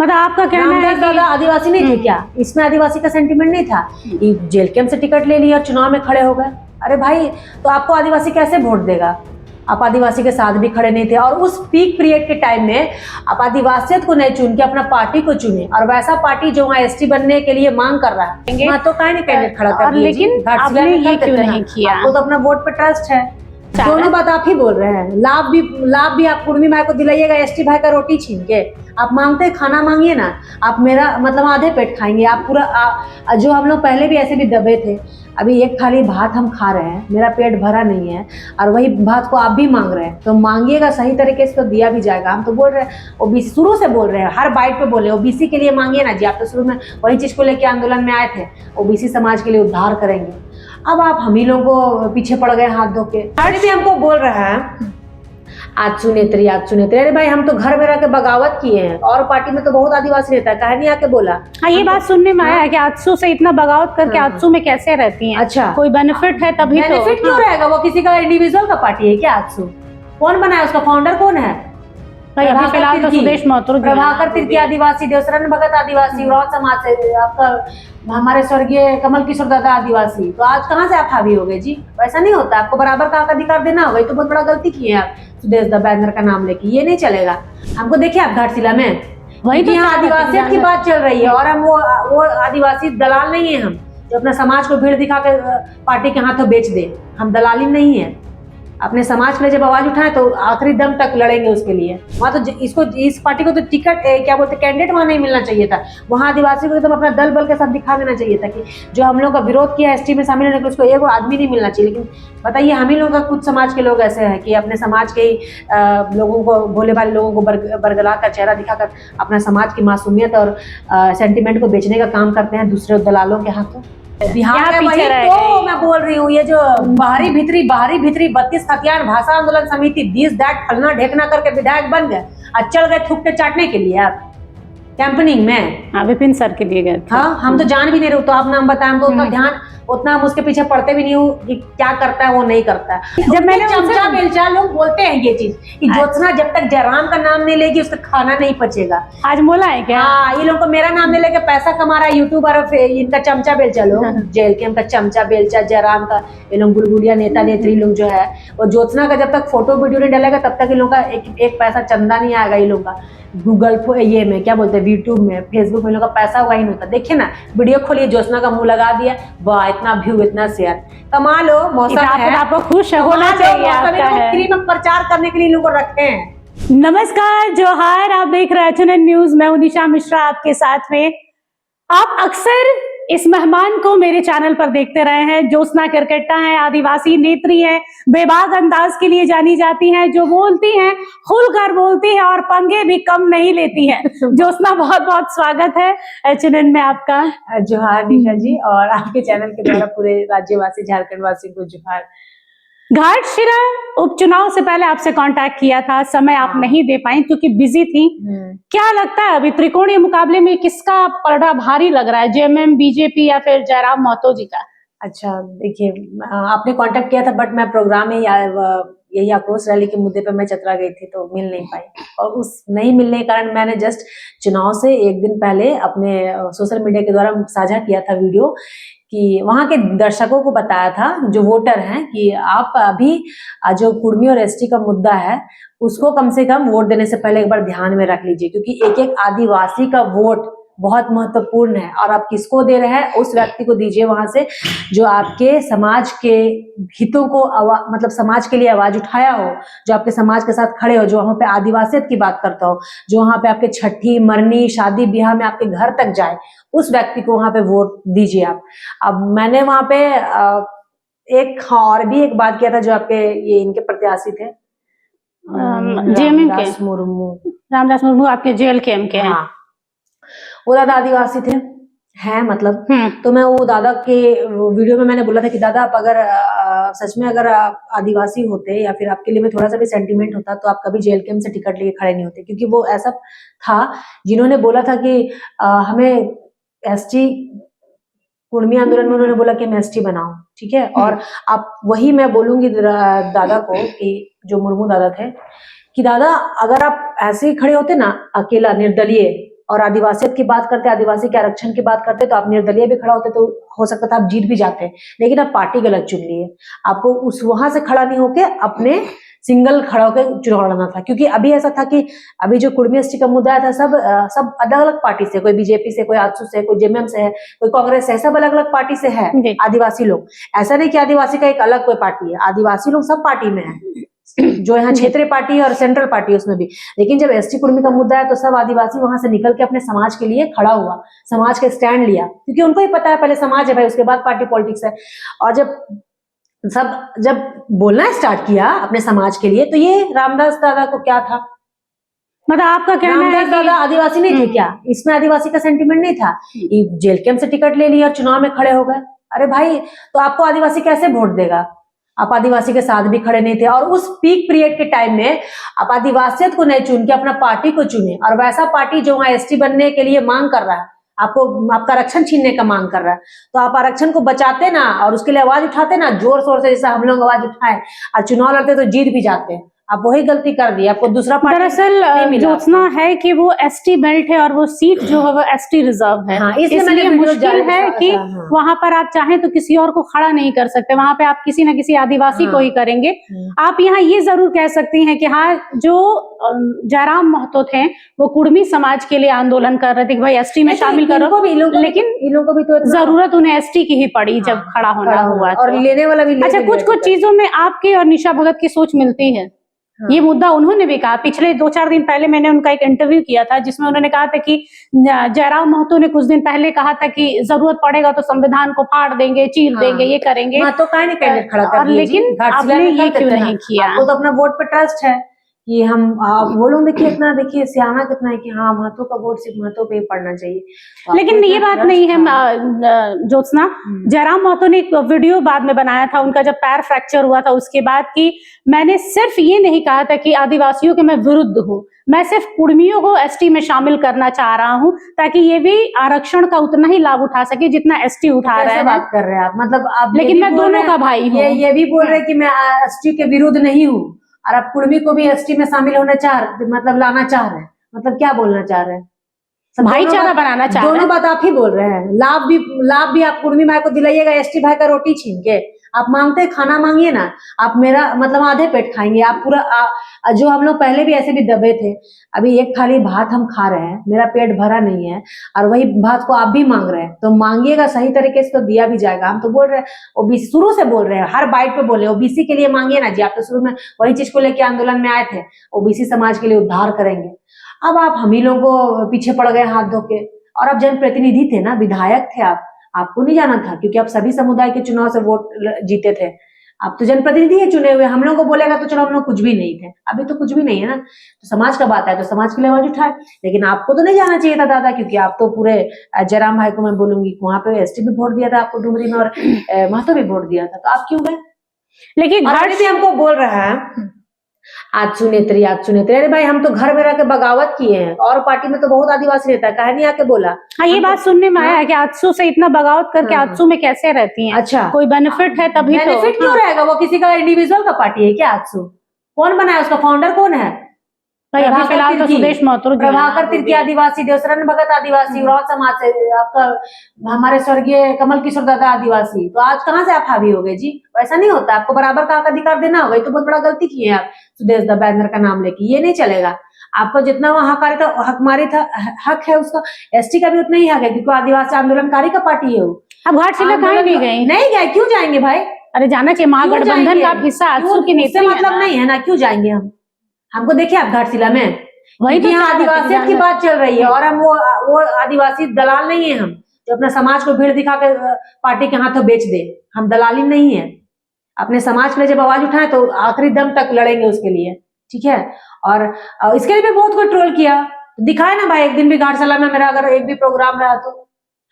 मतलब आपका कहना है कि दादा आदिवासी नहीं थे क्या? इसमें आदिवासी का सेंटीमेंट नहीं था? जेल कैंप से टिकट ले लिया, चुनाव में खड़े हो गए। अरे भाई, तो आपको आदिवासी कैसे वोट देगा? आप आदिवासी के साथ भी खड़े नहीं थे, और उस पीक पीरियड के टाइम में आप आदिवासियत को नहीं चुन के अपना पार्टी को चुने, और वैसा पार्टी जो वहाँ एसटी बनने के लिए मांग कर रहा है वहाँ तो काहे नहीं कैंडिडेट खड़ा कर दिया? लेकिन आपने ये क्यों नहीं किया? आपको तो अपना वोट पे ट्रस्ट है। दोनों बात आप ही बोल रहे हैं। लाभ भी आप कुर्मी माई को दिलाइएगा एसटी भाई का रोटी छीन के। आप मांगते खाना मांगिए ना, आप मेरा मतलब आधे पेट खाएंगे आप पूरा। जो हम लोग पहले भी ऐसे भी दबे थे, अभी एक थाली भात हम खा रहे हैं, मेरा पेट भरा नहीं है, और वही भात को आप भी मांग रहे हैं, तो मांगिएगा सही तरीके से तो दिया भी जाएगा। हम तो बोल रहे हैं, ओबीसी शुरू से बोल रहे हैं, हर बाइट पे बोल रहे हैं ओबीसी के लिए मांगिए ना जी। आप तो शुरू में वही चीज को लेकर आंदोलन में आए थे, ओबीसी समाज के लिए उद्धार करेंगे। अब आप हम ही लोगों को पीछे पड़ गए हाथ धो के। अरे भी हमको बोल रहा है आजसू नेत्री, आजसू नेत्री। अरे भाई, हम तो घर में रह के बगावत किए हैं, और पार्टी में तो बहुत आदिवासी रहता है, काहे नहीं आके बोला? हाँ, ये बात सुनने में आया है कि आजसू से इतना बगावत करके आजसू में कैसे रहती हैं? अच्छा, कोई बेनिफिट है तभी तो। बेनिफिट क्यों रहेगा? वो किसी का इंडिविजुअल का पार्टी है क्या? आजसू कौन बनाया? उसका फाउंडर कौन है? अभी फिलहाल तो सुदेश महतो, प्रभाकर तिर्की आदिवासी, देवशरण भगत आदिवासी, उरांव समाज से आपका हमारे स्वर्गीय कमल किशोर दादा आदिवासी। तो आज कहाँ से आप हावी हो गए जी? वैसा नहीं होता। आपको बराबर का अधिकार देना होगा। तो बहुत बड़ा गलती की है आप सुदेश दा बैनर का नाम लेके। ये नहीं चलेगा। हमको देखिए आप घाटशिला में वही तो यहाँ आदिवासियत की बात चल रही है, और हम वो आदिवासी दलाल नहीं है हम, जो अपना समाज को भीड़ दिखा के पार्टी के हाथों बेच दे। हम दलाली नहीं है। अपने समाज के लिए जब आवाज उठाए तो आखिरी दम तक लड़ेंगे उसके लिए। वहाँ तो इस पार्टी को तो टिकट क्या बोलते कैंडिडेट वहाँ नहीं मिलना चाहिए था। वहाँ आदिवासी को एकदम अपना दल बल के साथ दिखा देना चाहिए था कि जो हम लोग का विरोध किया एसटी में शामिल होने के, उसको एक आदमी नहीं मिलना चाहिए। लेकिन बताइए, हम ही लोग का कुछ समाज के लोग ऐसे हैं कि अपने समाज के ही लोगों को, भोले भाले लोगों को बरगला कर चेहरा दिखाकर अपना समाज की मासूमियत और सेंटिमेंट को बेचने का काम करते हैं दूसरे दलालों के हाथों। बिहार में वही तो मैं बोल रही हूँ, ये जो बाहरी भीतरी 32 खतियान भाषा आंदोलन समिति दिस दैट फलना ढेकना करके विधायक बन गए और चल गए थूक के चाटने के लिए आप कैंपनिंग में। हाँ, विपिन सर के लिए गए। हाँ, हम तो जान भी नहीं रहे, तो आप नाम बताएं। हमको उतना ध्यान, उतना हम उसके पीछे पड़ते भी नहीं हूँ कि क्या करता है वो नहीं करता है। जब मैंने चमचा बेलचा लोग बोलते हैं ये चीज कि ज्योत्सना जब तक जयराम का नाम नहीं लेगी उसका खाना नहीं पचेगा। आज बोला है क्या? हाँ, ये लोग को मेरा नाम नहीं लेके पैसा कमा रहा है यूट्यूबर और इनका चमचा बेलचा लोग। जेल कैंप का चमचा बेलचा, जयराम का ये लोग बुलबुलिया नेता नेत्री लोग जो है, और ज्योत्सना का जब तक फोटो वीडियो नहीं डालेगा तब तक इन लोग का एक पैसा चंदा नहीं आएगा। ये लोग का गूगल ये में क्या बोलते हैं, यूट्यूब में, फेसबुक में लोग का पैसा वही नहीं होता। देखिए ना, वीडियो खोलिए, ज्योत्सना का मुंह लगा दिया, वाह इतना व्यू इतना शेयर, कमा लो। मौसम है, आपको खुश होना चाहिए। फ्री में प्रचार करने के लिए लोगों को रखे हैं। नमस्कार, जोहार, आप देख रहे हैं एचएनएन न्यूज। मैं उनिशा मिश्रा आपके साथ में। आप अक्सर इस मेहमान को मेरे चैनल पर देखते रहे हैं। ज्योत्सना केरकेट्टा है, आदिवासी नेत्री है, बेबाक अंदाज के लिए जानी जाती हैं, जो बोलती हैं खुलकर बोलती है और पंगे भी कम नहीं लेती है। ज्योत्सना, बहुत बहुत स्वागत है एचएनएन में आपका। जोहार निशा जी, और आपके चैनल के द्वारा पूरे राज्यवासी झारखंड वासी को जोहार। घाटशिला उपचुनाव से पहले आपसे कांटेक्ट किया था, समय आप नहीं दे पाई क्योंकि बिजी थी। क्या लगता है अभी त्रिकोणीय मुकाबले में किसका पलड़ा भारी लग रहा है, जेएमएम, बीजेपी या फिर जयराम महतो जी का? अच्छा, देखिए, आपने कांटेक्ट किया था, बट मैं प्रोग्राम में यही आक्रोश रैली के मुद्दे पे मैं चतरा गई थी, तो मिल नहीं पाई। और उस नहीं मिलने के कारण मैंने जस्ट चुनाव से एक दिन पहले अपने सोशल मीडिया के द्वारा साझा किया था वीडियो, कि वहां के दर्शकों को बताया था, जो वोटर हैं, कि आप अभी जो कुर्मी और एसटी का मुद्दा है उसको कम से कम वोट देने से पहले एक बार ध्यान में रख लीजिए, क्योंकि एक एक आदिवासी का वोट बहुत महत्वपूर्ण है। और आप किसको दे रहे हैं, उस व्यक्ति को दीजिए वहां से जो आपके समाज के हितों को मतलब समाज के लिए आवाज उठाया हो, जो आपके समाज के साथ खड़े हो, जो वहां पे आदिवासियत की बात करता हो, जो वहां पे आपके छठी मरनी शादी ब्याह में आपके घर तक जाए, उस व्यक्ति को वहां पे वोट दीजिए आप। अब मैंने वहां पे एक और भी एक बात किया था, जो आपके ये इनके प्रत्याशी थे, रामदास मुर्मू, आपके जेल कैंप के हैं। हाँ, वो दादा आदिवासी थे, हैं मतलब। तो मैं वो दादा के वीडियो में मैंने बोला था कि दादा, आप अगर सच में अगर आप आदिवासी होते या फिर आपके लिए में थोड़ा सा भी सेंटीमेंट होता तो आप कभी जेल कैंप से टिकट लेके खड़े नहीं होते। क्योंकि वो ऐसा था जिन्होंने बोला था कि हमें एसटी, कुर्मी आंदोलन में उन्होंने बोला कि हम एसटी बनाओ, ठीक है। और आप वही मैं बोलूंगी दादा को, कि जो मुर्मू दादा थे, कि दादा अगर आप ऐसे ही खड़े होते ना अकेला निर्दलीय और आदिवासियत की बात करते, आदिवासी के आरक्षण की बात करते, तो आप निर्दलीय भी खड़ा होते तो हो सकता था आप जीत भी जाते, लेकिन आप पार्टी गलत चुन लिए। आपको उस वहां से खड़ा नहीं होके अपने सिंगल खड़ा होकर चुनाव लड़ना था, क्योंकि अभी ऐसा था कि अभी जो कुर्मी एसटी का मुद्दा था, सब अलग अलग पार्टी से, कोई बीजेपी से, कोई आजसू से, कोई जेएमएम से है, कोई कांग्रेस से, सब अलग अलग पार्टी से है जी। आदिवासी लोग। ऐसा नहीं कि आदिवासी का एक अलग कोई पार्टी है, आदिवासी लोग सब पार्टी में है, जो यहाँ क्षेत्रीय पार्टी है और सेंट्रल पार्टी है उसमें भी। लेकिन जब एसटी कुर्मी का मुद्दा है तो सब आदिवासी वहां से निकल के अपने समाज के लिए खड़ा हुआ, समाज के स्टैंड लिया, क्योंकि उनको ही पता है पहले समाज है भाई, उसके बाद पार्टी पॉलिटिक्स है। और जब बोलना स्टार्ट किया अपने समाज के लिए, तो ये रामदास दादा को क्या था, मतलब आपका कहना है रामदास कि दादा आदिवासी नहीं थे क्या? इसमें आदिवासी का सेंटीमेंट नहीं था? जेल कैंप से टिकट ले लिया और चुनाव में खड़े हो गए। अरे भाई, तो आपको आदिवासी कैसे वोट देगा? आप आदिवासी के साथ भी खड़े नहीं थे, और उस पीक पीरियड के टाइम में आप आदिवासियत को नहीं चुन के अपना पार्टी को चुने, और वैसा पार्टी जो वहां एसटी बनने के लिए मांग कर रहा है, आपको आपका आरक्षण छीनने का मांग कर रहा है, तो आप आरक्षण को बचाते ना और उसके लिए आवाज उठाते ना जोर शोर से, जैसा हम लोग आवाज उठाए और चुनाव लड़ते तो जीत भी जाते। आप वही गलती कर दी, आपको दूसरा पार्टी दरअसल ज्योत्सना है कि वो एसटी बेल्ट है और वो सीट जो है वो एसटी रिजर्व है, हाँ, इसलिए मैंने इसलिए वीडियो मुश्किल जारी है किया कि था, हाँ। वहां पर आप चाहें तो किसी और को खड़ा नहीं कर सकते, वहां पे आप किसी न किसी आदिवासी हाँ। को ही करेंगे। आप यहाँ ये जरूर कह सकती हैं कि हाँ, जो जयराम महतो थे वो कुर्मी समाज के लिए आंदोलन कर रहे थे कि भाई एसटी में शामिल करो, लेकिन इन लोगों को भी तो जरूरत उन्हें एसटी की ही पड़ी जब खड़ा होना हुआ। और लेने वाला भी अच्छा, कुछ कुछ चीजों में आपकी और निशा भगत की सोच मिलती है। हाँ। ये मुद्दा उन्होंने भी कहा, पिछले 2-4 दिन पहले मैंने उनका एक इंटरव्यू किया था जिसमें उन्होंने कहा था कि जयराम महतो ने कुछ दिन पहले कहा था कि जरूरत पड़ेगा तो संविधान को फाड़ देंगे, चीर देंगे, ये करेंगे। तो काहे नहीं कैंडिडेट खड़ा कर दिए? लेकिन आपने ये क्यों नहीं किया? आपको तो अपना वोट पे ट्रस्ट है कि हम वो लोग देखिए इतना, देखिए सियाना कितना है कि हाँ, महतो का वोट सिर्फ महतो पे ही पड़ना चाहिए। तो लेकिन ये बात नहीं है ज्योत्सना, जयराम महतो ने एक वीडियो बाद में बनाया था उनका जब पैर फ्रैक्चर हुआ था उसके बाद, कि मैंने सिर्फ ये नहीं कहा था कि आदिवासियों के मैं विरुद्ध हूँ, मैं सिर्फ कुर्मियों को एसटी में शामिल करना चाह रहा हूँ ताकि ये भी आरक्षण का उतना ही लाभ उठा सके जितना एसटी उठा रहे हैं। बात कर रहे हैं आप, मतलब आप, लेकिन मैं दोनों का भाई हूँ। ये भी बोल रहे हैं कि मैं एसटी के विरुद्ध नहीं हूँ, और आप कुर्मी को भी एसटी में शामिल होना मतलब लाना चाह रहे हैं, मतलब क्या बोलना चाह रहे हैं? भाईचारा बनाना चाह रहे हैं। दोनों बात आप ही बोल रहे हैं। लाभ भी आप कुर्मी भाई को दिलाइएगा, एसटी भाई का रोटी छीन के। आप मांगते खाना मांगिए ना, आप मेरा मतलब आधे पेट खाएंगे आप पूरा। जो हम लोग पहले भी ऐसे भी दबे थे, अभी एक थाली भात हम खा रहे हैं, मेरा पेट भरा नहीं है, और वही भात को आप भी मांग रहे हैं, तो मांगिएगा सही तरीके से तो दिया भी जाएगा। हम तो बोल रहे हैं, ओबीसी शुरू से बोल रहे हैं, हर बाइट पे बोले ओबीसी के लिए मांगिए ना जी। आप तो शुरू में वही चीज को लेके आंदोलन में आए थे, ओबीसी समाज के लिए उद्धार करेंगे। अब आप हम ही लोगों को पीछे पड़ गए हाथ धो के। और आप जनप्रतिनिधि थे ना, विधायक थे आप, आपको नहीं जाना था, क्योंकि आप सभी समुदाय के चुनाव से वोट जीते थे। आप तो जनप्रतिनिधि है चुने हुए, हम लोगों को बोलेगा तो चलो हम लोग कुछ भी नहीं थे, अभी तो कुछ भी नहीं है ना। तो समाज का बात है तो समाज के लिए आवाज उठाए, लेकिन आपको तो नहीं जाना चाहिए था दादा, क्योंकि आप तो पूरे जयराम भाई को मैं बोलूंगी वहां पे एसटी भी वोट दिया था आपको, डुमरी में, और महतो भी वोट दिया था, तो आप क्यों गए? लेकिन घर भी हमको बोल रहा है आजसू नेत्री, आजसू नेत्री। अरे भाई, हम तो घर में रह के बगावत किए हैं, और पार्टी में तो बहुत आदिवासी रहता है, कहे नहीं आके बोला। हाँ, ये बात सुनने में आया है कि आजसू से इतना बगावत करके आजसू में कैसे रहती हैं? अच्छा, कोई बेनिफिट है तभी तो। बेनिफिट क्यों रहेगा? वो किसी का इंडिविजुअल का पार्टी है क्या? आजसू कौन बनाया, उसका फाउंडर कौन है? भाई अभी फिलहाल तो सुदेश महतो, प्रभाकर तिर्की आदिवासी, देवसरन भगत आदिवासी, उरांव समाज से आपका हमारे स्वर्गीय कमल किशोर दादा आदिवासी। तो आज कहाँ से आप हावी हो गए जी? वैसा नहीं होता, आपको बराबर का अधिकार देना होगा। ये तो बहुत बड़ा गलती की है आप सुदेश दा बैनर का नाम लेके, ये नहीं चलेगा। आपको जितना वहां हकमारी था, हक है उसका, एसटी का भी उतना ही हक है, क्योंकि आदिवासी आंदोलनकारी का पार्टी है वो। अब घाटशिला कहीं नहीं गई? नहीं गए, क्यों जाएंगे भाई? अरे जाना चाहिए, महागठबंधन का हिस्सा आजसू की नेत्री मतलब नहीं है ना, क्यों जाएंगे हम? हमको देखिए आप घाटशिला में, वही तो यहाँ आदिवासियत की बात चल रही है, और हम वो आदिवासी दलाल नहीं है हम, जो अपने समाज को भीड़ दिखा के पार्टी के हाथों बेच दे। हम दलाली नहीं है, अपने समाज के लिए जब आवाज उठाए तो आखिरी दम तक लड़ेंगे उसके लिए, ठीक है। और इसके लिए भी बहुत कोई ट्रोल किया, दिखाए ना भाई, एक दिन भी घाटशिला में मेरा अगर एक भी प्रोग्राम रहा तो।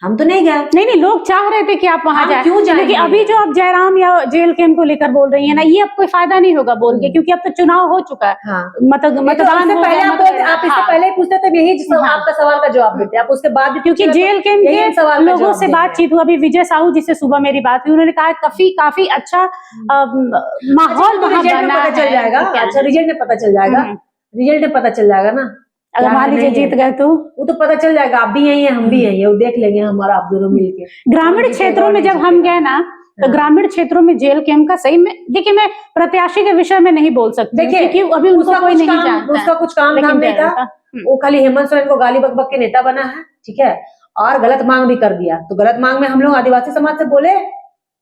हम तो नहीं गए। नहीं, लोग चाह रहे थे कि आप वहां जाए, क्यों जाएंगे? लेकिन अभी जो आप जयराम या जेल कैंप को लेकर बोल रही है ना, ये अब कोई फायदा नहीं होगा बोल के, क्योंकि अब तो चुनाव हो चुका है। हाँ। मतदान पहले आप इससे पहले पूछते थे, यही आपका सवाल का जवाब देते आप, उसके बाद क्योंकि जेल कैंप के लोगों से बातचीत हुआ, अभी विजय साहू जी से सुबह मेरी बात हुई, उन्होंने कहा काफी अच्छा माहौल वहां बना है। चल जाएगा। अच्छा, रिजल्ट में पता चल जाएगा, रिजल्ट में पता चल जाएगा ना। अगर मान लीजिए जीत गए तो वो तो पता चल जाएगा, आप भी यही है हम भी यही है, वो देख लेंगे हम और आप दोनों मिलके। ग्रामीण क्षेत्रों में जब हम गए ना, तो ग्रामीण क्षेत्रों में जेल कैंप का सही में, देखिए मैं प्रत्याशी के विषय में नहीं बोल सकती हूँ, क्योंकि अभी उनको कोई नहीं जानता है। उसका कुछ काम धाम नहीं था, वो खाली हेमंत सोरेन को गाली बक बक के नेता बना है, ठीक है, और गलत मांग भी कर दिया। तो गलत मांग में हम लोग आदिवासी समाज से बोले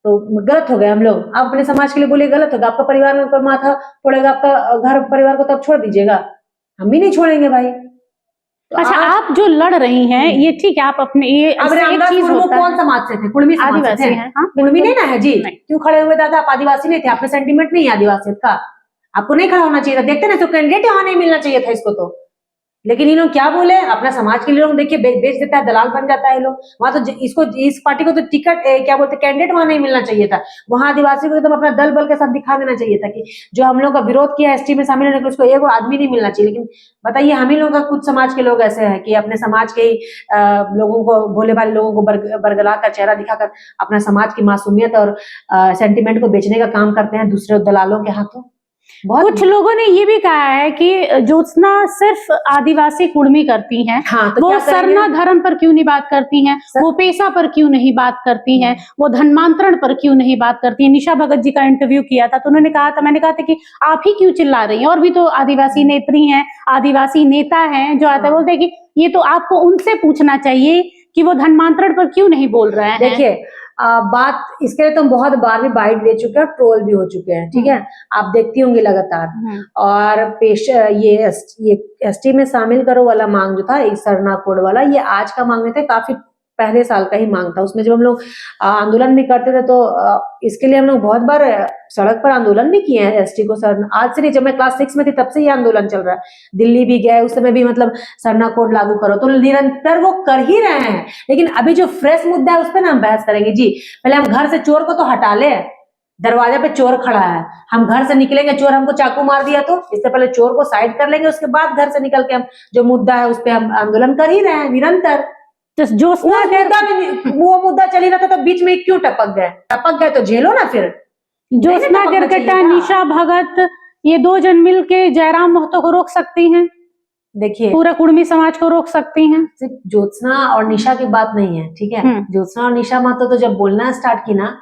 तो गलत हो गए हम लोग, आप अपने समाज के लिए बोले गलत होगा, आपका परिवार में कोई माथा फोड़ेगा आपका घर परिवार को, तो आप छोड़ दीजिएगा, हम भी नहीं छोड़ेंगे भाई। तो अच्छा, आप जो लड़ रही हैं ये ठीक है, आप अपने ये अब रामदास मुर्मू कौन समाज से थे? कुर्मी समाज से थे। हैं, हाँ, कुर्मी नहीं ना है जी, क्यों खड़े हुए दादा? आप आदिवासी नहीं थे, आपने सेंटीमेंट नहीं है आदिवासियत का, आपको नहीं खड़ा होना चाहिए था। देखते ना, तो कैंडिडेट यहाँ नहीं मिलना चाहिए था इसको तो। लेकिन ये लोग क्या बोले, अपना समाज के लिए लोग देखिए बेच देता है, दलाल बन जाता है लोग वहां। तो इसको, इस पार्टी को तो टिकट क्या बोलते, कैंडिडेट वहां नहीं मिलना चाहिए था। वहां आदिवासी को एकदम अपना दल बल के साथ दिखा देना चाहिए था कि जो हम लोग का विरोध किया एसटी में शामिल होने के, उसको एक आदमी नहीं मिलना चाहिए। लेकिन बताइए, हम ही लोग का कुछ समाज के लोग ऐसे हैं कि अपने समाज के ही लोगों को, भोले भाले लोगों को बरगला कर, चेहरा दिखाकर अपना समाज की मासूमियत और सेंटिमेंट को बेचने का काम करते हैं दूसरे दलालों के हाथों। कुछ लोगों ने ये भी कहा है कि ज्योत्सना सिर्फ आदिवासी कुर्मी करती हैं, हाँ, तो वो सरना धर्म पर क्यों नहीं बात करती हैं, वो पेशा पर क्यों नहीं बात करती हैं, वो धर्मांतरण पर क्यों नहीं बात करती हैं। निशा भगत जी का इंटरव्यू किया था तो उन्होंने कहा था, मैंने कहा था कि आप ही क्यों चिल्ला रही हैं, और भी तो आदिवासी नेत्री हैं, आदिवासी नेता हैं जो आते हैं, बोलते हैं कि ये तो आपको उनसे पूछना चाहिए कि वो धर्मांतरण पर क्यों नहीं बोल रहे हैं। देखिए बात इसके लिए तो हम बहुत बार भी बाइट दे चुके हैं, ट्रोल भी हो चुके हैं, ठीक है, आप देखती होंगी लगातार। और ये एसटी में शामिल करो वाला मांग जो था, इस सरना कोड वाला, ये आज का मांग नहीं था, काफी पहले साल का ही मांग था। उसमें जब हम लोग आंदोलन भी करते थे तो इसके लिए हम लोग बहुत बार सड़क पर आंदोलन भी किए हैं एसटी को सर। आज से नहीं, जब मैं क्लास 6 में थी तब से ये आंदोलन चल रहा है। दिल्ली भी गए, उस समय भी मतलब सरना कोड लागू करो, तो निरंतर वो कर ही रहे हैं। लेकिन अभी जो फ्रेश मुद्दा है उस पर ना हम बहस करेंगे जी। पहले हम घर से चोर को तो हटा ले, दरवाजे पे चोर खड़ा है, हम घर से निकलेंगे, चोर हमको चाकू मार दिया तो इससे पहले चोर को साइड कर लेंगे, उसके बाद घर से निकल के हम जो मुद्दा है उस पर हम आंदोलन कर ही रहे हैं निरंतर। वो मुद्दा चल ही रहा था तो बीच में क्यों टपक गए तो झेलो ना फिर। ज्योत्सना केरकेट्टा, निशा भगत, ये दो जन मिल के जयराम महतो को रोक सकती हैं, देखिए पूरा कुर्मी समाज को रोक सकती हैं। सिर्फ ज्योत्सना और निशा की बात नहीं है, ठीक है। ज्योत्सना और निशा महतो तो जब बोलना स्टार्ट की ना,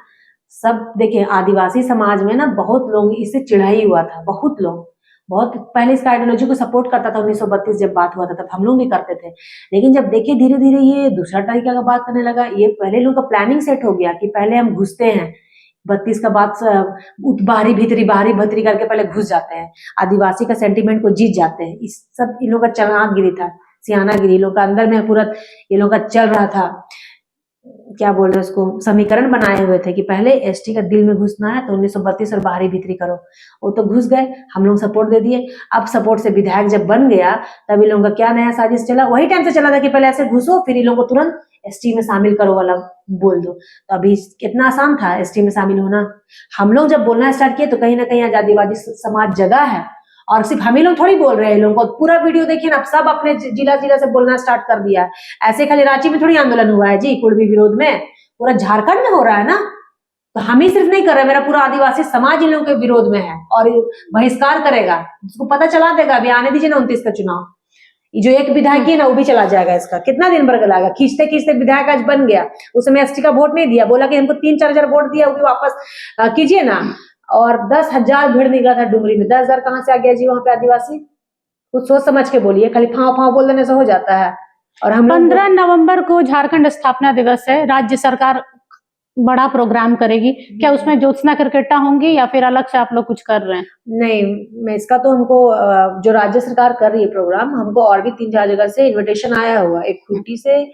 सब देखिए आदिवासी समाज में ना बहुत लोग इससे चिढ़ाई हुआ था, बहुत लोग बहुत पहले इस आइडियोलॉजी को सपोर्ट करता था। 1932 जब बात हुआ था तब हम लोग भी करते थे, लेकिन जब देखिए धीरे धीरे ये दूसरा तरीका का बात करने लगा। ये पहले लोग का प्लानिंग सेट हो गया कि पहले हम घुसते हैं, 32 का बात बाहरी भीतरी करके पहले घुस जाते हैं, आदिवासी का सेंटीमेंट को जीत जाते हैं। इस सब इन लोग का चलानागिरी था, सियानागिरी लोग का अंदर में पूरा ये लोग का चल रहा था। क्या बोल रहे उसको, समीकरण बनाए हुए थे कि पहले एसटी का दिल में घुसना है तो 1932 और बाहरी भीतरी करो। वो तो घुस गए, हम लोग सपोर्ट दे दिए। अब सपोर्ट से विधायक जब बन गया तब इन लोगों का क्या नया साजिश चला, वही टाइम से चला था कि पहले ऐसे घुसो फिर इन लोगों को तुरंत एसटी में शामिल करो वाला बोल दो। तो अभी कितना आसान था एसटी में शामिल होना। हम लोग जब बोलना स्टार्ट किए तो कहीं ना कहीं आजादीवादी समाज जगा है, और सिर्फ हम ही लोग थोड़ी बोल रहे हैं, लोगों को पूरा वीडियो देखिए ना, अब सब अपने जिला से बोलना स्टार्ट कर दिया है। ऐसे खाली रांची में थोड़ी आंदोलन हुआ है जी कुर्मी विरोध में, पूरा झारखंड में हो रहा है ना। तो हम ही सिर्फ नहीं कर रहे, मेरा पूरा आदिवासी समाज इन लोगों के विरोध में है और बहिष्कार करेगा, जिसको पता चला देगा। अभी आने दीजिए ना 29 का चुनाव, जो एक विधायक है ना वो भी चला जाएगा। इसका कितना दिन भर लगाएगा, खींचते खींचते विधायक आज बन गया। उस समय एसटी का वोट नहीं दिया, बोला कि हमको 3-4 हजार वोट दिया, वो भी वापस कीजिए ना। और 10,000 भीड़ निकला था डुमरी में। 10,000 कहाँ से आ गया जी वहां पे आदिवासी? कुछ सोच समझ के बोलिए, खाली फाँव बोल देने से हो जाता है। और हम 15 नवंबर को झारखंड स्थापना दिवस है, राज्य सरकार बड़ा प्रोग्राम करेगी, क्या उसमें ज्योत्सना केरकेट्टा होंगी या फिर अलग से आप लोग कुछ कर रहे हैं? नहीं, मैं इसका तो हमको जो राज्य सरकार कर रही है प्रोग्राम, हमको और भी 3-4 जगह से इन्विटेशन आया हुआ, एक खूंटी से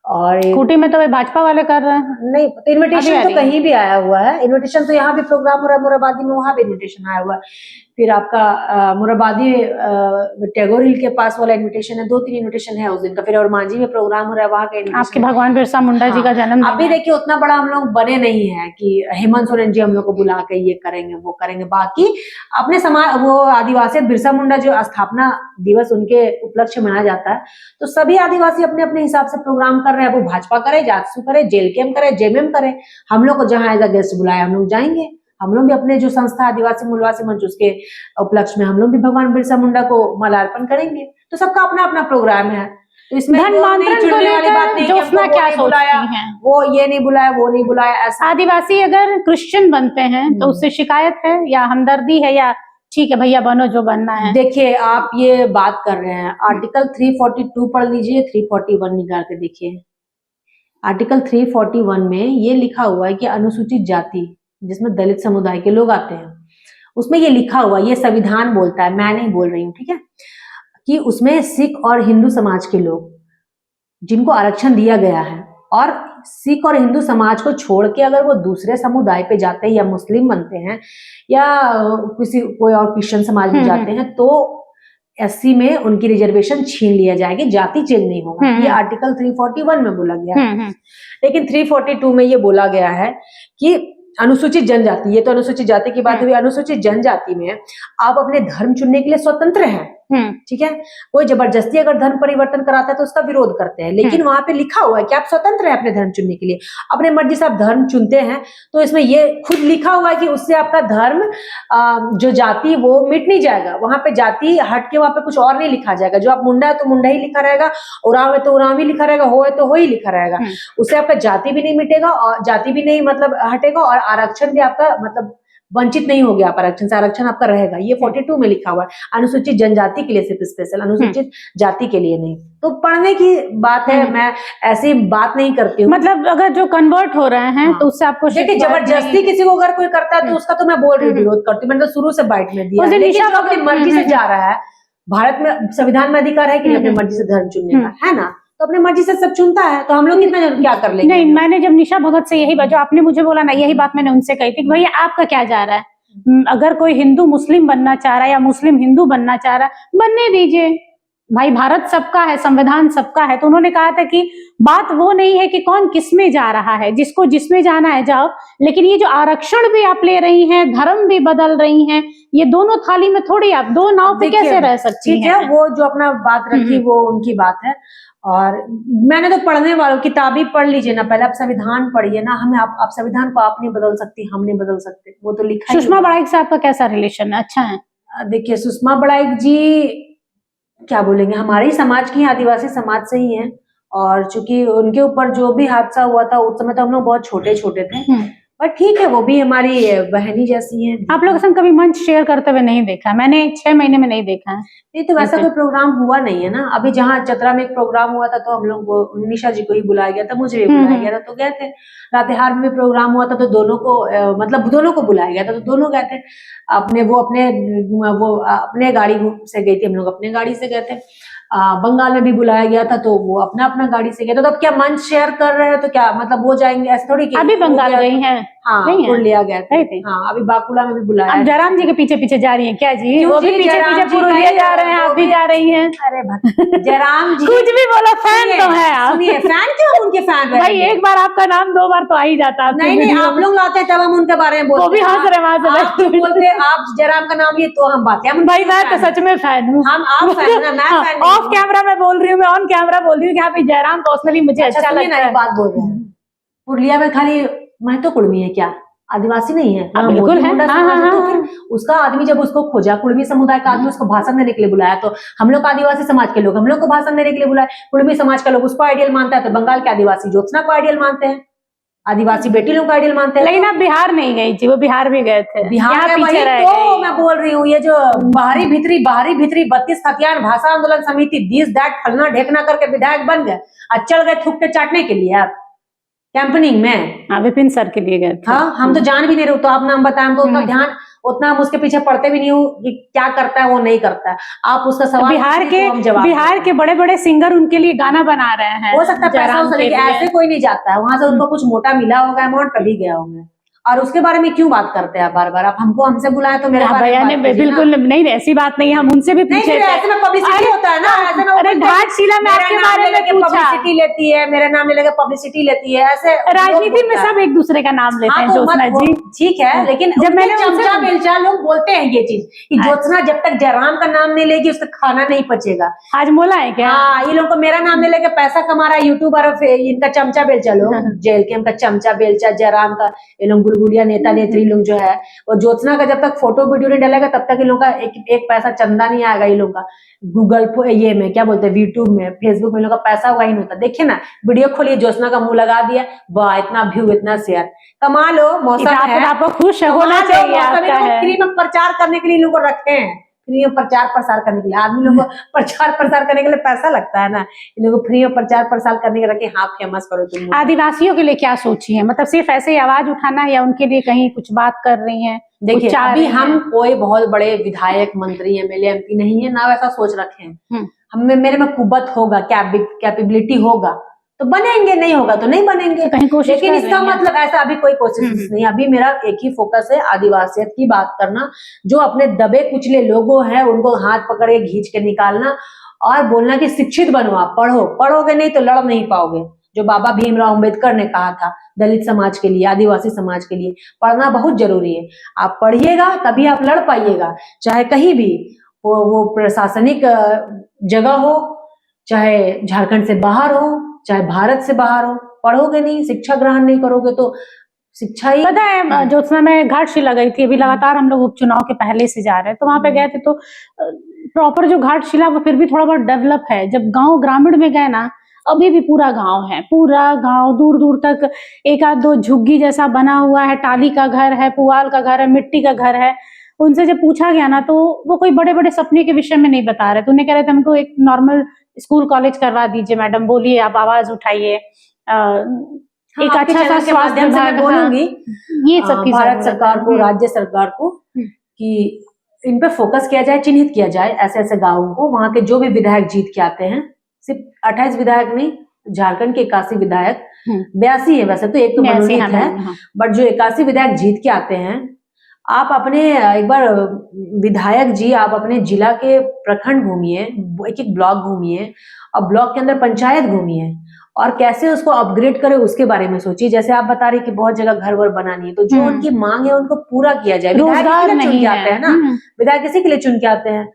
और खूंटी में तो भाजपा वाले कर रहे हैं। नहीं, तो इन्विटेशन तो कहीं भी आया हुआ है। इन्विटेशन तो यहाँ भी प्रोग्राम हो रहा है मोराबादी में, वहां भी इन्विटेशन आया हुआ है। फिर आपका मोराबादी टैगोर हिल के पास वाला इन्विटेशन है, 2-3 इन्विटेशन है उस दिन का। फिर और मांझी में प्रोग्राम हो रहा है, वहाँ का इन्विटेशन। आपके भगवान बिरसा मुंडा जी का जन्म। अभी देखिए उतना बड़ा हम लोग बने नहीं है कि हेमंत सोरेन जी हम लोग को बुला के ये करेंगे वो करेंगे। बाकी अपने समाज, वो आदिवासी बिरसा मुंडा जो स्थापना दिवस उनके उपलक्ष्य मनाया जाता है, तो सभी आदिवासी अपने अपने हिसाब से प्रोग्राम कर रहे हैं। वो भाजपा करे, जातसू करे, जेल कैंप करे, जेएमएम करे, हम लोग को जहां एज अ गेस्ट बुलाया हम लोग जाएंगे। हम लोग भी अपने जो संस्था आदिवासी मूलवासी मंच उसके उपलक्ष्य में हम लोग भी भगवान बिरसा मुंडा को माल्यार्पण करेंगे। तो सबका अपना अपना प्रोग्राम है, तो इसमें धर्मांतरण को लेकर ज्योत्सना क्या सोचती हैं? वो ये नहीं बुलाया, वो नहीं बुलाया, ऐसा। आदिवासी अगर क्रिश्चियन बनते हैं तो उससे शिकायत है या हमदर्दी है, या ठीक है भैया बनो जो बनना है? देखिए, आप ये बात कर रहे हैं, आर्टिकल 342 पढ़ लीजिए, 341 निकाल के देखिए। आर्टिकल 341 में ये लिखा हुआ है कि अनुसूचित जाति, जिसमें दलित समुदाय के लोग आते हैं, उसमें ये लिखा हुआ, ये संविधान बोलता है, मैं नहीं बोल रही हूँ, ठीक है, कि उसमें सिख और हिंदू समाज के लोग जिनको आरक्षण दिया गया है, और सिख और हिंदू समाज को छोड़ के अगर वो दूसरे समुदाय पे जाते हैं या मुस्लिम बनते हैं या किसी कोई और क्रिश्चियन समाज में जाते हैं, तो एससी में उनकी रिजर्वेशन छीन लिया जाएगी, जाति चेंज नहीं होगा। ये आर्टिकल 341 में बोला गया है। लेकिन 342 में ये बोला गया है कि अनुसूचित जनजाति, ये तो अनुसूचित जाति की बात हुई, अनुसूचित जनजाति में आप अपने धर्म चुनने के लिए स्वतंत्र हैं, ठीक है, कोई जबरदस्ती अगर धर्म परिवर्तन कराता है तो उसका विरोध करते हैं, लेकिन वहां पे लिखा हुआ है कि आप स्वतंत्र हैं अपने धर्म चुनने के लिए, अपने मर्जी से आप धर्म चुनते हैं। तो इसमें ये खुद लिखा हुआ है कि उससे आपका धर्म जो जाति वो मिट नहीं जाएगा, वहां पे जाति हट के वहां पे कुछ और नहीं लिखा जाएगा। जो आप मुंडा है तो मुंडा ही लिखा रहेगा, उराव है तो उराव ही लिखा रहेगा, हो है तो हो ही लिखा रहेगा। उससे आपका जाति भी नहीं मिटेगा और जाति भी नहीं मतलब हटेगा, और आरक्षण भी आपका मतलब वंचित नहीं हो गया आप आरक्षण से, आरक्षण आपका रहेगा। ये 42 में लिखा हुआ है, अनुसूचित जनजाति के लिए सिर्फ स्पेशल, अनुसूचित जाति के लिए नहीं। तो पढ़ने की बात है, मैं ऐसी बात नहीं करती हूँ। मतलब अगर जो कन्वर्ट हो रहे हैं तो उससे आपको देखिए, जबरदस्ती किसी को अगर कोई करता है तो उसका तो मैं बोल रही हूँ विरोध करती हूँ, मैंने तो शुरू से बाइट में दिया, लेकिन जो अपनी मर्जी से जा रहा है, भारत में संविधान में अधिकार है कि नहीं अपनी मर्जी से धर्म चुनने का, है ना, तो अपनी मर्जी से सब चुनता है, तो हम लोग कितना क्या कर लेंगे। नहीं, मैंने जब निशा भगत से यही बात जो आपने मुझे बोला ना, यही बात मैंने उनसे कही थी कि भैया आपका क्या जा रहा है, अगर कोई हिंदू मुस्लिम बनना चाह रहा है या मुस्लिम हिंदू बनना चाह रहा है, बनने दीजिए भाई, भारत सबका है, संविधान सबका है। तो उन्होंने कहा था कि बात वो नहीं है कि कौन किस में जा रहा है, जिसको जिसमें जाना है जाओ, लेकिन ये जो आरक्षण भी आप ले रही हैं, धर्म भी बदल रही हैं, ये दोनों थाली में थोड़ी आप दो नाव पे कैसे रह सकती हैं? वो जो अपना बात रखी वो उनकी बात है, और मैंने तो पढ़ने वालों किताबी पढ़ लीजिए ना, पहले आप संविधान पढ़िए ना, हमें आप संविधान को आप नहीं बदल सकती, हम नहीं बदल सकते, वो तो लिखा। सुषमा बड़ाइक से आपका कैसा रिलेशन है? अच्छा है। देखिए, सुषमा बड़ाइक जी क्या बोलेंगे, हमारे ही समाज की, आदिवासी समाज से ही हैं, और चूंकि उनके ऊपर जो भी हादसा हुआ था उस समय तो हम लोग बहुत छोटे छोटे थे, पर ठीक है, वो भी हमारी बहनी जैसी है। आप लोगों के संग कभी मंच शेयर करते हुए नहीं देखा, मैंने 6 महीने में नहीं देखा है। नहीं, तो वैसा कोई प्रोग्राम हुआ नहीं है ना। अभी जहाँ चतरा में एक प्रोग्राम हुआ था तो हम लोग निशा जी को ही बुलाया गया था, मुझे भी बुलाया गया था, तो गए थे। लातेहार में भी प्रोग्राम हुआ था तो दोनों को मतलब दोनों को बुलाया गया था, तो दोनों गए थे। वो अपने गाड़ी से गई थी, हम लोग अपने गाड़ी से गए थे। बंगाल में भी बुलाया गया था तो वो अपना अपना गाड़ी से गया था। तो अब क्या मंच शेयर कर रहे हैं तो क्या मतलब वो जाएंगे, ऐसे थोड़ी। अभी बंगाल गई हैं? हाँ, पुरुलिया गए थे। हाँ, अभी बाकुला में भी बुलाया। अब जयराम जी के पीछे पीछे जा रही है क्या जी? वो भी पीछे पीछे पुरुलिया जा रहे हैं, आप भी जा रही हैं। अरे जयराम जी कुछ भी बोला, फैन तो है आप। सुनिए, फैन क्यों? उनके फैन भाई, एक बार आपका नाम 2 बार तो आ ही जाता है। नहीं, आप लोग लाते हैं तब हम उनके बारे में बोलते हैं। वो भी हंस रहे बोलते आप जयराम का नाम लिए तो हम बातें। भाई, मैं तो सच में फैन हूँ। आप फैन ना, मैं फैन। ऑफ कैमरा मैं बोल रही हूँ, मैं ऑन कैमरा बोल रही हूँ कि हाँ भाई जयराम पर्सनली मुझे अच्छा लगता है। बात बोल रहे हैं, पुरुलिया में खाली महतो कुर्मी है क्या? आदिवासी नहीं है? बिल्कुल है। तो फिर उसका आदमी जब उसको खोजा, कुर्मी समुदाय का आदमी उसको भाषण देने के लिए बुलाया, तो हम लोग आदिवासी समाज के लोग हम लोग को भाषण देने के लिए बुलाए। कुर्मी समाज का लोग उसको आइडियल मानता है, तो बंगाल के आदिवासी ज्योत्सना को आइडियल मानते हैं, आदिवासी बेटी लोग को आइडियल मानते हैं। लेकिन आप बिहार नहीं गई थी, वो बिहार भी गए थे। बिहार पीछे तो मैं बोल रही हूँ, ये जो बाहरी भीतरी 32 खतियान भाषा आंदोलन समिति दिस दैट फलना ढेकना करके विधायक बन गए, और चल गए थूक के चाटने के लिए आप कैंपनिंग में। हाँ, विपिन सर के लिए गए थे। हाँ, हम तो जान भी नहीं रहे, तो आप नाम बताएं, हमको उतना ध्यान, उतना हम उसके पीछे पढ़ते भी नहीं हो कि क्या करता है वो नहीं करता है। आप उसका सवाल बिहार के बड़े बड़े सिंगर उनके लिए गाना बना रहे हैं। हो सकता है पैसा हो सकता है, ऐसे कोई नहीं जाता है वहां से, उनको कुछ मोटा मिला होगा अमाउंट, तभी गया होंगे। और उसके बारे में क्यों बात करते हैं बार बार? आप हमसे बुलाए तो मेरे भैया ने बिल्कुल नहीं, ऐसी बात नहीं, हम उनसे भी पूछे थे। ऐसे में पब्लिसिटी होता है ना, ऐसे ना। अरे घाटशिला में आपके बारे में पूछा, पब्लिसिटी लेती है, मेरा नाम लेके पब्लिसिटी लेती है, ऐसे राजनीति में सब एक दूसरे का नाम लेते हैं। ज्योत्सना जी ठीक है, लेकिन जब मैंने चमचा बेलचा लोग बोलते हैं ये चीज कि ज्योत्सना जब तक जयराम का नाम नहीं लेगी उसका खाना नहीं पचेगा। आज मोला है क्या? हाँ, ये लोग को मेरा नाम नहीं लेके पैसा कमा रहा है यूट्यूबर, इनका चमचा बेलचा लोग जेल के, इनका चमचा बेलचा जयराम का, ये लोग बुलबुलिया नेता नेत्री लोग जो है, वो ज्योत्सना का जब तक फोटो वीडियो नहीं डालेगा तब तक इन लोग का एक पैसा चंदा नहीं आएगा। इन लोग का गूगल ये में क्या बोलते हैं, यूट्यूब में, फेसबुक में इन लोग का पैसा हुआ ही नहीं होता। देखिए ना, वीडियो खोलिए, ज्योत्सना का मुंह लगा दिया, वाह इतना व्यू इतना शेयर, कमा लो, मौसम है, आपको खुश होना चाहिए। फ्री में प्रचार करने के लिए लोग रखे हैं, फ्री में प्रचार प्रसार करने के लिए। आदमी लोगों को प्रचार प्रसार करने के लिए पैसा लगता है ना, इन लोगों को फ्री में प्रचार प्रसार करने के रखे, हाँ फेमस करो तुम। आदिवासियों के लिए क्या सोची है, मतलब सिर्फ ऐसे ही आवाज उठाना है या उनके लिए कहीं कुछ बात कर रही हैं? देखिए अभी हम कोई बहुत बड़े विधायक मंत्री एमएलए एमपी नहीं है ना, वैसा सोच रखे हैं। हमें मेरे में कुवत होगा, कैपेबिलिटी होगा तो बनेंगे, नहीं होगा तो नहीं बनेंगे, कहीं कोशिश। लेकिन इसका मतलब ऐसा अभी कोई कोशिश नहीं। अभी मेरा एक ही फोकस है, आदिवासियत की बात करना, जो अपने दबे कुचले लोगों हैं उनको हाथ पकड़ के खींच के निकालना और बोलना कि शिक्षित बनो, आप पढ़ो, पढ़ोगे नहीं तो लड़ नहीं पाओगे। जो बाबा भीमराव अंबेडकर ने कहा था दलित समाज के लिए, आदिवासी समाज के लिए, पढ़ना बहुत जरूरी है। आप पढ़िएगा तभी आप लड़ पाइएगा, चाहे कहीं भी वो प्रशासनिक जगह हो, चाहे झारखंड से बाहर हो, चाहे भारत से बाहर हो, पढ़ोगे नहीं, शिक्षा ग्रहण नहीं करोगे तो शिक्षा ही। पता है ज्योत्सना में घाटशिला गई थी, अभी लगातार हम लोग उपचुनाव के पहले से जा रहे हैं, तो वहां पे गए थे तो प्रॉपर जो घाटशिला वो फिर भी थोड़ा बहुत डेवलप है। जब गांव ग्रामीण में गए ना, अभी भी पूरा गांव है, पूरा गांव दूर दूर तक एक आध दो झुग्गी जैसा बना हुआ है, टाली का घर है, पुआल का घर है, मिट्टी का घर है। उनसे जब पूछा गया ना तो वो कोई बड़े बड़े सपने के विषय में नहीं बता रहे थे, उन्हें कह रहे थे हमको एक नॉर्मल स्कूल कॉलेज करवा दीजिए मैडम, बोलिए आप आवाज उठाइए, एक अच्छा सा स्वास्थ्य विभाग बोलूंगी ये सब भारत सरकार को, राज्य सरकार को कि इन पे फोकस किया जाए, चिन्हित किया जाए ऐसे ऐसे गाँवों को। वहां के जो भी विधायक जीत के आते हैं, सिर्फ 28 विधायक नहीं, झारखंड के 81 विधायक, 82 है वैसे तो, एक तो मनोनीत है, बट जो 81 विधायक जीत के आते हैं, आप अपने एक बार विधायक जी आप अपने जिला के प्रखंड घूमिए, एक एक ब्लॉक घूमिए और ब्लॉक के अंदर पंचायत घूमिए और कैसे उसको अपग्रेड करें उसके बारे में सोचिए। जैसे आप बता रही कि बहुत जगह घर वर बनानी है, तो जो उनकी मांग है उनको पूरा किया जाए। रोजगार नहीं है, आते हैं ना, विधायक किसी के लिए चुन के आते हैं,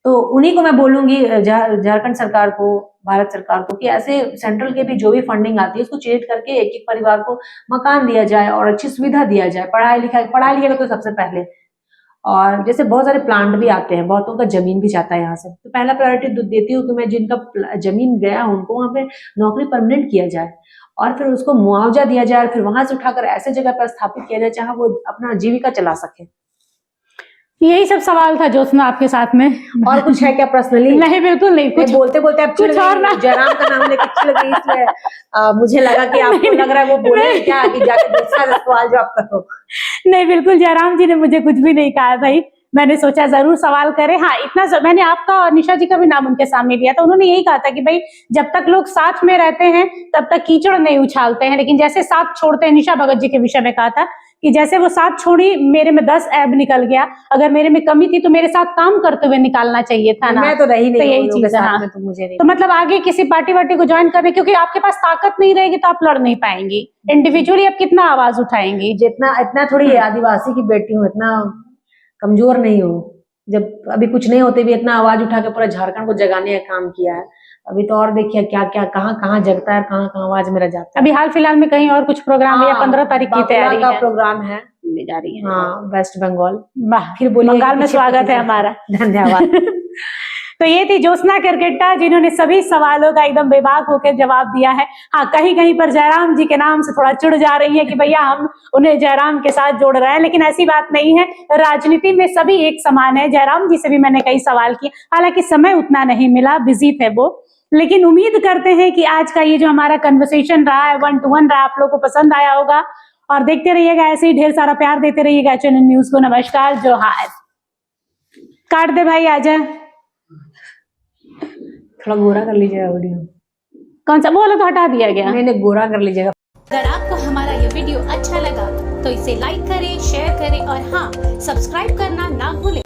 तो उन्हीं को मैं बोलूंगी झारखंड सरकार को, भारत सरकार को, कि ऐसे सेंट्रल के भी जो भी फंडिंग आती है उसको चिन्हित करके एक एक परिवार को मकान दिया जाए और अच्छी सुविधा दिया जाए, पढ़ाई लिखाई तो सबसे पहले। और जैसे बहुत सारे प्लांट भी आते हैं, बहुतों का जमीन भी जाता है यहाँ से, तो पहला प्रायोरिटी देती हूँ कि मैं जिनका जमीन गया उनको वहाँ पे नौकरी परमानेंट किया जाए और फिर उसको मुआवजा दिया जाए, फिर वहां से उठाकर ऐसे जगह पर स्थापित किया जाए जहाँ वो अपना जीविका चला सके। यही सब सवाल था ज्योत्सना आपके साथ में, और कुछ है क्या पर्सनली? नहीं बिल्कुल नहीं, कुछ बोलते बोलते आप कुछ और ना, जयराम का नाम लेके चल गई, इसलिए मुझे लगा कि आपको लग रहा है वो बोले क्या अभी जाके दूसरा सवाल जो आप करो। नहीं बिल्कुल, जयराम जी ने मुझे कुछ भी नहीं कहा भाई, मैंने सोचा जरूर सवाल करें। हाँ इतना मैंने आपका और निशा जी का भी नाम उनके सामने लिया था, उन्होंने यही कहा था कि भाई जब तक लोग साथ में रहते हैं तब तक कीचड़ नहीं उछालते हैं, लेकिन जैसे साथ छोड़ते हैं, निशा भगत जी के विषय में कहा था कि जैसे वो साथ छोड़ी, मेरे में 10 ऐब निकल गया, अगर मेरे में कमी थी तो मेरे साथ काम करते हुए निकालना चाहिए था ना। मैं तो रही नहीं, तो यही चीज है, तो मुझे नहीं। तो मतलब आगे किसी पार्टी वार्टी को ज्वाइन करने, क्योंकि आपके पास ताकत नहीं रहेगी तो आप लड़ नहीं पाएंगी, इंडिविजुअली आप कितना आवाज उठाएंगी। जितना इतना थोड़ी आदिवासी की बेटी हूँ, इतना कमजोर नहीं हूँ, जब अभी कुछ नहीं होते भी इतना आवाज उठा के पूरा झारखंड को जगाने का काम किया है। अभी तो और देखिए क्या क्या कहाँ कहाँ जगता है, कहाँ कहाँ आवाज मेरा जाता है। अभी हाल फिलहाल में कहीं और कुछ प्रोग्राम है या 15 तारीख की तैयारी का प्रोग्राम है, जा रही है? हाँ वेस्ट बंगाल। फिर बोलिए, बंगाल में स्वागत है हमारा, धन्यवाद। तो ये थी ज्योत्सना केरकेट्टा जिन्होंने सभी सवालों का एकदम बेबाक होकर जवाब दिया है। हाँ कहीं कहीं पर जयराम जी के नाम से थोड़ा चिढ़ जा रही है कि भैया हम उन्हें जयराम के साथ जोड़ रहे हैं, लेकिन ऐसी बात नहीं है, राजनीति में सभी एक समान है। जयराम जी से भी मैंने कई सवाल किए, हालांकि समय उतना नहीं मिला, बिजी थे वो, लेकिन उम्मीद करते हैं कि आज का ये जो हमारा कन्वर्सेशन रहा है, 1 to 1 रहा, आप लोगों को पसंद आया होगा और देखते रहिएगा ऐसे ही, ढेर सारा प्यार देते रहिएगा एचएनएन न्यूज को। नमस्कार, जोहार। काट दे भाई, आजा, थोड़ा गोरा कर लीजिएगा वीडियो। कौन सा बोलो तो हटा दिया गया, मैंने गोरा कर लीजिएगा। अगर आपको हमारा ये वीडियो अच्छा लगा तो इसे लाइक करें, शेयर करें और हाँ सब्सक्राइब करना ना भूलें।